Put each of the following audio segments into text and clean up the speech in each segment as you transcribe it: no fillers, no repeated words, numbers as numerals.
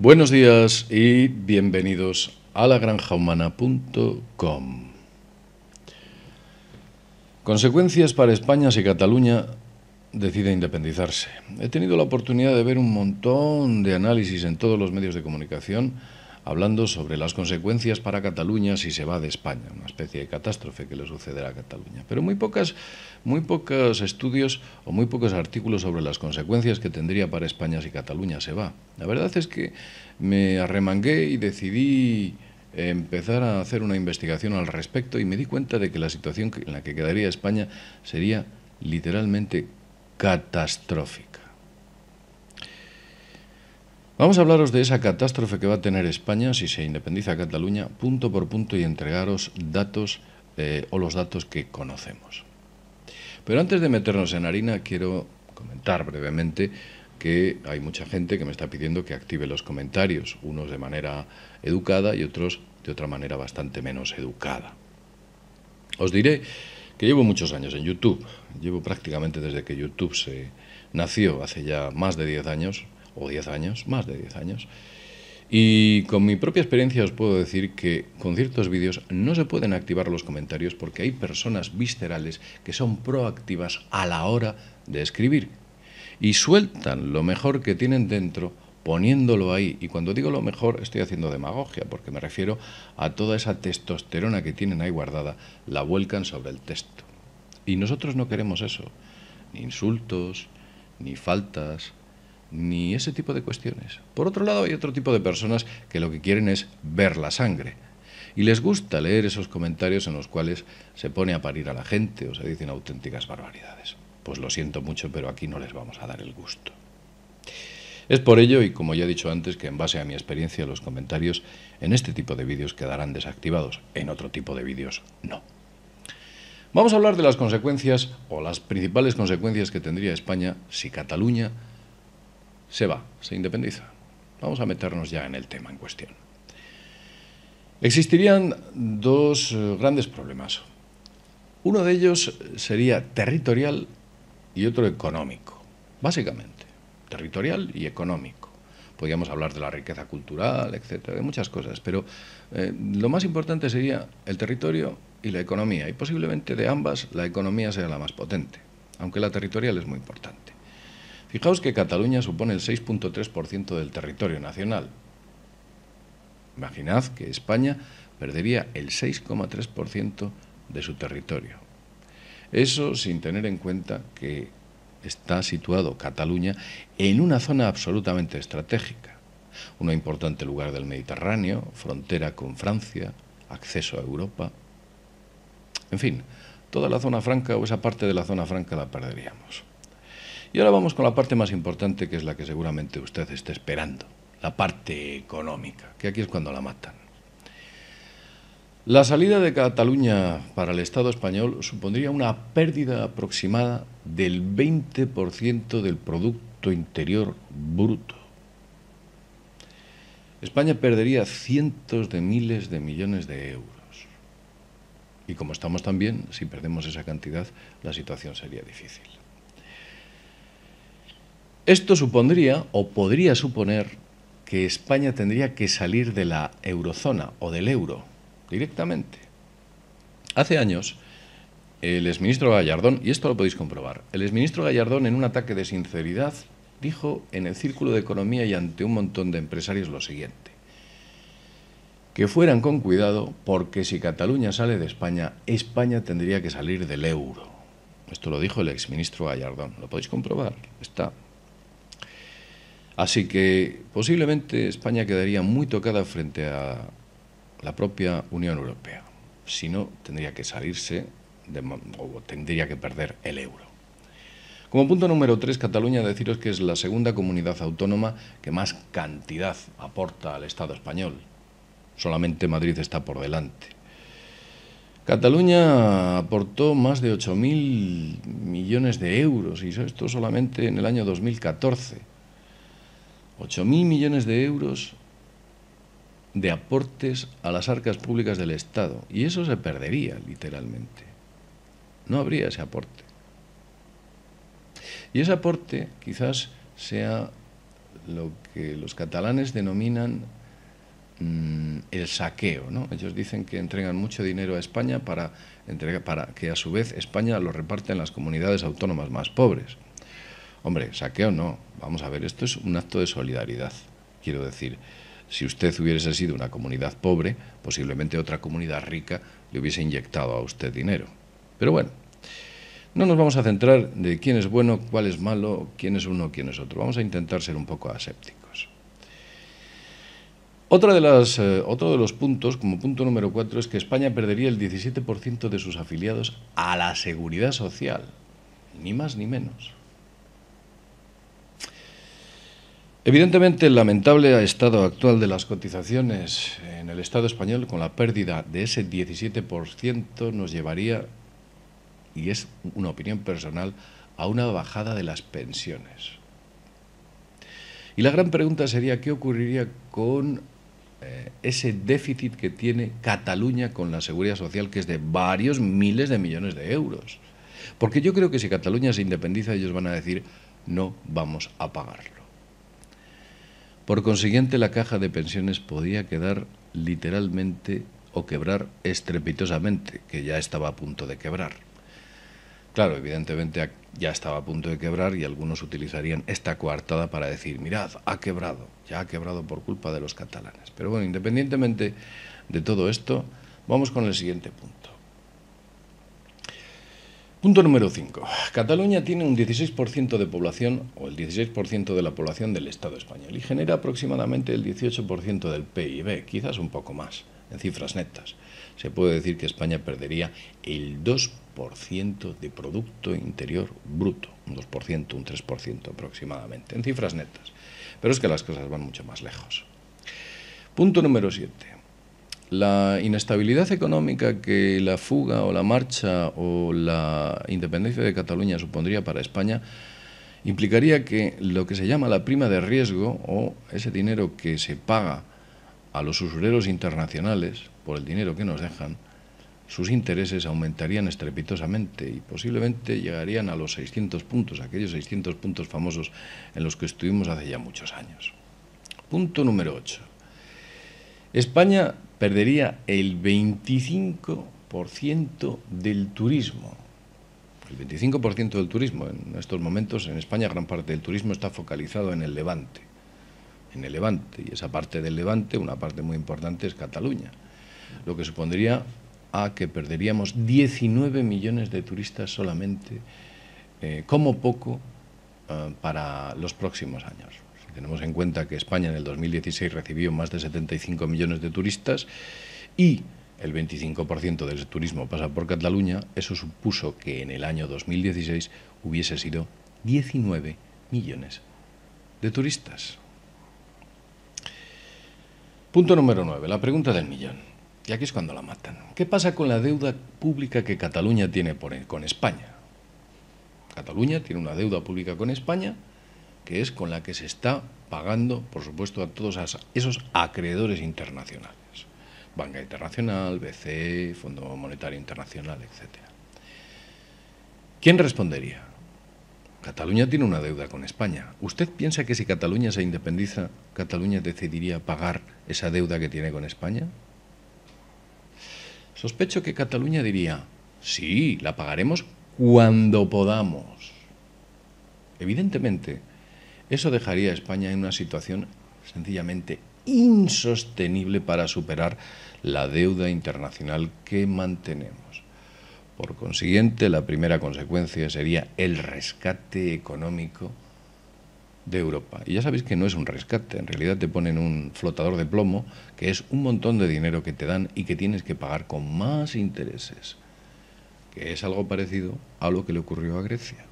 Buenos días y bienvenidos a lagranjahumana.com. Consecuencias para España si Cataluña decide independizarse. He tenido la oportunidad de ver un montón de análisis en todos los medios de comunicación hablando sobre las consecuencias para Cataluña si se va de España, una especie de catástrofe que le sucederá a Cataluña. Pero muy pocos estudios o muy pocos artículos sobre las consecuencias que tendría para España si Cataluña se va. La verdad es que me arremangué y decidí empezar a hacer una investigación al respecto y me di cuenta de que la situación en la que quedaría España sería literalmente catastrófica. Vamos a hablaros de esa catástrofe que va a tener España si se independiza Cataluña, punto por punto, y entregaros datos o los datos que conocemos. Pero antes de meternos en harina, quiero comentar brevemente que hay mucha gente que me está pidiendo que active los comentarios, unos de manera educada y otros de otra manera bastante menos educada. Os diré que llevo muchos años en YouTube, llevo prácticamente desde que YouTube se nació, hace ya más de 10 años, o 10 años, más de 10 años, y con mi propia experiencia os puedo decir que con ciertos vídeos no se pueden activar los comentarios porque hay personas viscerales que son proactivas a la hora de escribir y sueltan lo mejor que tienen dentro poniéndolo ahí. Y cuando digo lo mejor estoy haciendo demagogia porque me refiero a toda esa testosterona que tienen ahí guardada, la vuelcan sobre el texto. Y nosotros no queremos eso, ni insultos, ni faltas, ni ese tipo de cuestiones. Por otro lado, hay otro tipo de personas que lo que quieren es ver la sangre. Y les gusta leer esos comentarios en los cuales se pone a parir a la gente o se dicen auténticas barbaridades. Pues lo siento mucho, pero aquí no les vamos a dar el gusto. Es por ello, y como ya he dicho antes, que en base a mi experiencia los comentarios en este tipo de vídeos quedarán desactivados, en otro tipo de vídeos no. Vamos a hablar de las consecuencias o las principales consecuencias que tendría España si Cataluña se va, se independiza. Vamos a meternos ya en el tema en cuestión. Existirían dos grandes problemas. Uno de ellos sería territorial y otro económico, básicamente. Territorial y económico. Podríamos hablar de la riqueza cultural, etcétera, de muchas cosas, pero lo más importante sería el territorio y la economía, y posiblemente de ambas la economía sea la más potente, aunque la territorial es muy importante. Fijaos que Cataluña supone el 6,3% del territorio nacional. Imaginad que España perdería el 6,3% de su territorio. Eso sin tener en cuenta que está situado Cataluña en una zona absolutamente estratégica. Un importante lugar del Mediterráneo, frontera con Francia, acceso a Europa. En fin, toda la zona franca o esa parte de la zona franca la perderíamos. Y ahora vamos con la parte más importante, que es la que seguramente usted esté esperando, la parte económica, que aquí es cuando la matan. La salida de Cataluña para el Estado español supondría una pérdida aproximada del 20% del Producto Interior Bruto. España perdería cientos de miles de millones de euros. Y como estamos tan bien, si perdemos esa cantidad, la situación sería difícil. Esto supondría, o podría suponer, que España tendría que salir de la eurozona o del euro directamente. Hace años, el exministro Gallardón, y esto lo podéis comprobar, el exministro Gallardón, en un ataque de sinceridad, dijo en el Círculo de Economía y ante un montón de empresarios lo siguiente: que fueran con cuidado porque si Cataluña sale de España, España tendría que salir del euro. Esto lo dijo el exministro Gallardón, lo podéis comprobar, está. Así que posiblemente España quedaría muy tocada frente a la propia Unión Europea. Si no, tendría que salirse o tendría que perder el euro. Como punto número 3, Cataluña, deciros que es la segunda comunidad autónoma que más cantidad aporta al Estado español. Solamente Madrid está por delante. Cataluña aportó más de 8.000 millones de euros, y esto solamente en el año 2014. 8.000 millones de euros de aportes a las arcas públicas del Estado. Y eso se perdería, literalmente. No habría ese aporte. Y ese aporte quizás sea lo que los catalanes denominan el saqueo, ¿no? Ellos dicen que entregan mucho dinero a España para que a su vez España lo reparte en las comunidades autónomas más pobres. Hombre, saqueo no. Vamos a ver, esto es un acto de solidaridad. Quiero decir, si usted hubiese sido una comunidad pobre, posiblemente otra comunidad rica le hubiese inyectado a usted dinero. Pero bueno, no nos vamos a centrar de quién es bueno, cuál es malo, quién es uno, quién es otro. Vamos a intentar ser un poco asépticos. Otro de los puntos, como punto número 4, es que España perdería el 17% de sus afiliados a la Seguridad Social. Ni más ni menos. Evidentemente, el lamentable estado actual de las cotizaciones en el Estado español, con la pérdida de ese 17%, nos llevaría, y es una opinión personal, a una bajada de las pensiones. Y la gran pregunta sería, ¿qué ocurriría con ese déficit que tiene Cataluña con la Seguridad Social, que es de varios miles de millones de euros? Porque yo creo que si Cataluña se independiza, ellos van a decir, no vamos a pagarlo. Por consiguiente, la caja de pensiones podía quedar literalmente o quebrar estrepitosamente, que ya estaba a punto de quebrar. Claro, evidentemente ya estaba a punto de quebrar y algunos utilizarían esta coartada para decir, mirad, ya ha quebrado por culpa de los catalanes. Pero bueno, independientemente de todo esto, vamos con el siguiente punto. Punto número 5. Cataluña tiene un 16% de población, o el 16% de la población del Estado español, y genera aproximadamente el 18% del PIB, quizás un poco más, en cifras netas. Se puede decir que España perdería el 2% de Producto Interior Bruto, un 2%, un 3% aproximadamente, en cifras netas. Pero es que las cosas van mucho más lejos. Punto número 7. La inestabilidad económica que la fuga o la marcha o la independencia de Cataluña supondría para España implicaría que lo que se llama la prima de riesgo, o ese dinero que se paga a los usureros internacionales por el dinero que nos dejan, sus intereses aumentarían estrepitosamente y posiblemente llegarían a los 600 puntos, aquellos 600 puntos famosos en los que estuvimos hace ya muchos años. Punto número 8. España perdería el 25% del turismo. El 25% del turismo. En estos momentos en España gran parte del turismo está focalizado en el Levante. Y esa parte del Levante, una parte muy importante, es Cataluña. Lo que supondría a que perderíamos 19 millones de turistas solamente, como poco, para los próximos años. Si tenemos en cuenta que España en el 2016 recibió más de 75 millones de turistas y el 25% del turismo pasa por Cataluña, eso supuso que en el año 2016 hubiese sido 19 millones de turistas. Punto número 9, la pregunta del millón. Y aquí es cuando la matan. ¿Qué pasa con la deuda pública que Cataluña tiene con España? Cataluña tiene una deuda pública con España que es con la que se está pagando, por supuesto, a todos esos acreedores internacionales. Banca Internacional, BCE, Fondo Monetario Internacional, etc. ¿Quién respondería? Cataluña tiene una deuda con España. ¿Usted piensa que si Cataluña se independiza, Cataluña decidiría pagar esa deuda que tiene con España? Sospecho que Cataluña diría, sí, la pagaremos cuando podamos. Evidentemente, eso dejaría a España en una situación sencillamente insostenible para superar la deuda internacional que mantenemos. Por consiguiente, la primera consecuencia sería el rescate económico de Europa. Y ya sabéis que no es un rescate, en realidad te ponen un flotador de plomo, que es un montón de dinero que te dan y que tienes que pagar con más intereses, que es algo parecido a lo que le ocurrió a Grecia.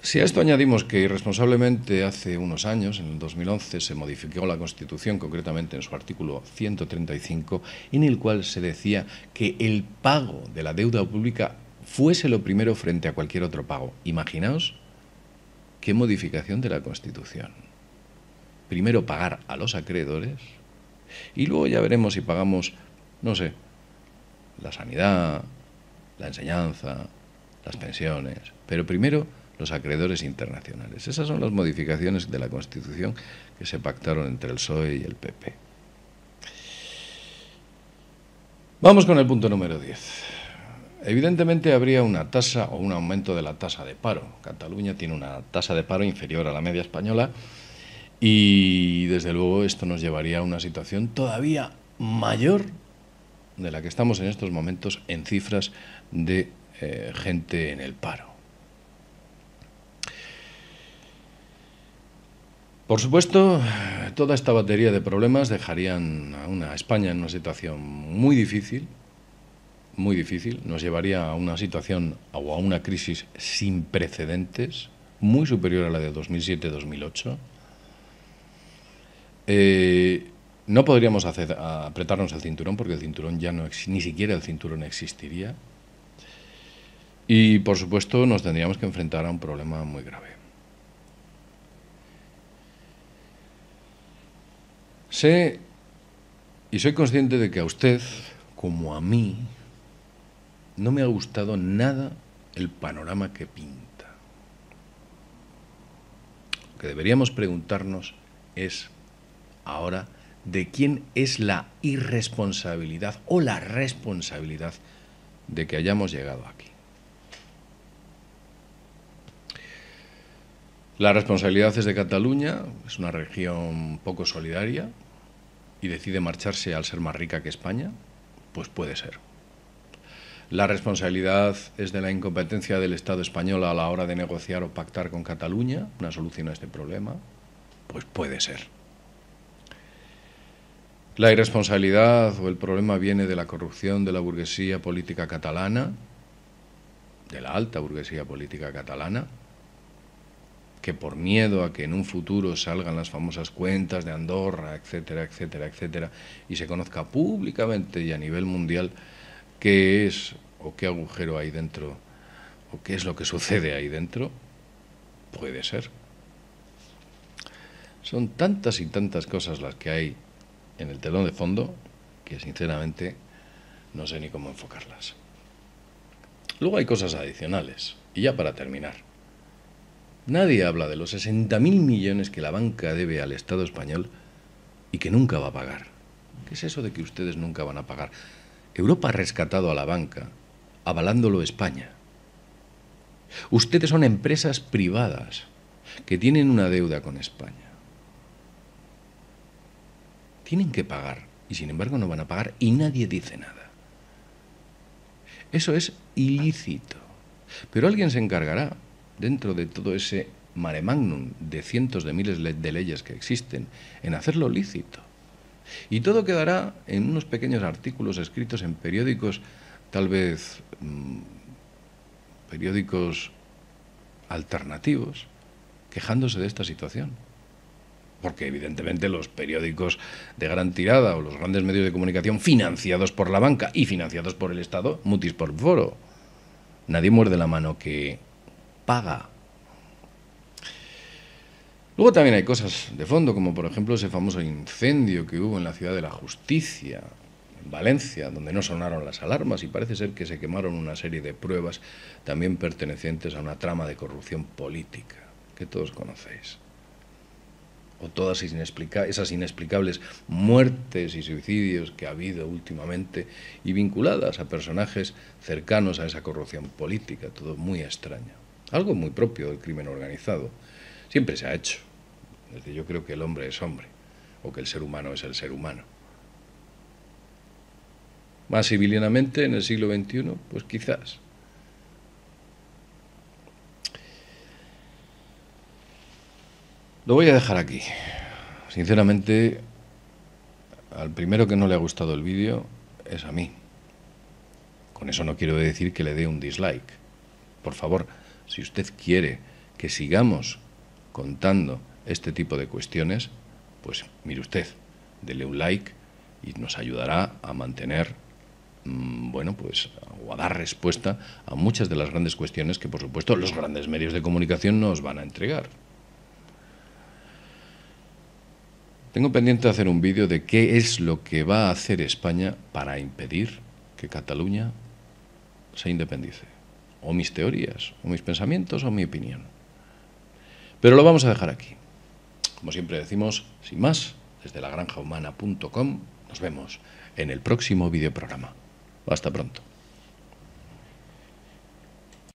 Si a esto añadimos que irresponsablemente hace unos años, en el 2011, se modificó la Constitución, concretamente en su artículo 135, en el cual se decía que el pago de la deuda pública fuese lo primero frente a cualquier otro pago. Imaginaos qué modificación de la Constitución. Primero pagar a los acreedores y luego ya veremos si pagamos, no sé, la sanidad, la enseñanza, las pensiones, pero primero los acreedores internacionales. Esas son las modificaciones de la Constitución que se pactaron entre el PSOE y el PP. Vamos con el punto número 10. Evidentemente habría una tasa o un aumento de la tasa de paro. Cataluña tiene una tasa de paro inferior a la media española y desde luego esto nos llevaría a una situación todavía mayor de la que estamos en estos momentos en cifras de gente en el paro. Por supuesto, toda esta batería de problemas dejarían a España en una situación muy difícil, nos llevaría a una situación o a una crisis sin precedentes, muy superior a la de 2007-2008. No podríamos apretarnos el cinturón porque el cinturón ya no ni siquiera el cinturón existiría. Y, por supuesto, nos tendríamos que enfrentar a un problema muy grave. Sé y soy consciente de que a usted, como a mí, no me ha gustado nada el panorama que pinta. Lo que deberíamos preguntarnos es ahora de quién es la irresponsabilidad o la responsabilidad de que hayamos llegado aquí. La responsabilidad es de Cataluña, es una región poco solidaria y decide marcharse al ser más rica que España, pues puede ser. La responsabilidad es de la incompetencia del Estado español a la hora de negociar o pactar con Cataluña una solución a este problema, pues puede ser. La irresponsabilidad o el problema viene de la corrupción de la burguesía política catalana, de la alta burguesía política catalana, que por miedo a que en un futuro salgan las famosas cuentas de Andorra, etcétera, etcétera, etcétera, y se conozca públicamente y a nivel mundial qué es o qué agujero hay dentro, o qué es lo que sucede ahí dentro, puede ser. Son tantas y tantas cosas las que hay en el telón de fondo que sinceramente no sé ni cómo enfocarlas. Luego hay cosas adicionales, y ya para terminar. Nadie habla de los 60.000 millones que la banca debe al Estado español y que nunca va a pagar. ¿Qué es eso de que ustedes nunca van a pagar? Europa ha rescatado a la banca, avalándolo España. Ustedes son empresas privadas que tienen una deuda con España. Tienen que pagar y sin embargo no van a pagar y nadie dice nada. Eso es ilícito. Pero alguien se encargará, dentro de todo ese mare magnum de cientos de miles de leyes que existen, en hacerlo lícito. Y todo quedará en unos pequeños artículos escritos en periódicos, tal vez periódicos alternativos, quejándose de esta situación. Porque evidentemente los periódicos de gran tirada o los grandes medios de comunicación financiados por la banca y financiados por el Estado, mutis por foro. Nadie muerde la mano que paga. Luego también hay cosas de fondo, como por ejemplo ese famoso incendio que hubo en la Ciudad de la Justicia, en Valencia, donde no sonaron las alarmas y parece ser que se quemaron una serie de pruebas también pertenecientes a una trama de corrupción política, que todos conocéis. O todas esas inexplicables muertes y suicidios que ha habido últimamente y vinculadas a personajes cercanos a esa corrupción política, todo muy extraño. Algo muy propio del crimen organizado. Siempre se ha hecho. Desde yo creo que el hombre es hombre, o que el ser humano es el ser humano. Más civilianamente en el siglo XXI, pues quizás. Lo voy a dejar aquí. Sinceramente, al primero que no le ha gustado el vídeo es a mí. Con eso no quiero decir que le dé un dislike. Por favor, si usted quiere que sigamos contando este tipo de cuestiones, pues mire usted, dele un like y nos ayudará a mantener, o a dar respuesta a muchas de las grandes cuestiones que, por supuesto, los grandes medios de comunicación nos van a entregar. Tengo pendiente hacer un vídeo de qué es lo que va a hacer España para impedir que Cataluña se independice o mis teorías, o mis pensamientos, o mi opinión. Pero lo vamos a dejar aquí. Como siempre decimos, sin más, desde lagranjahumana.com, nos vemos en el próximo videoprograma. Hasta pronto.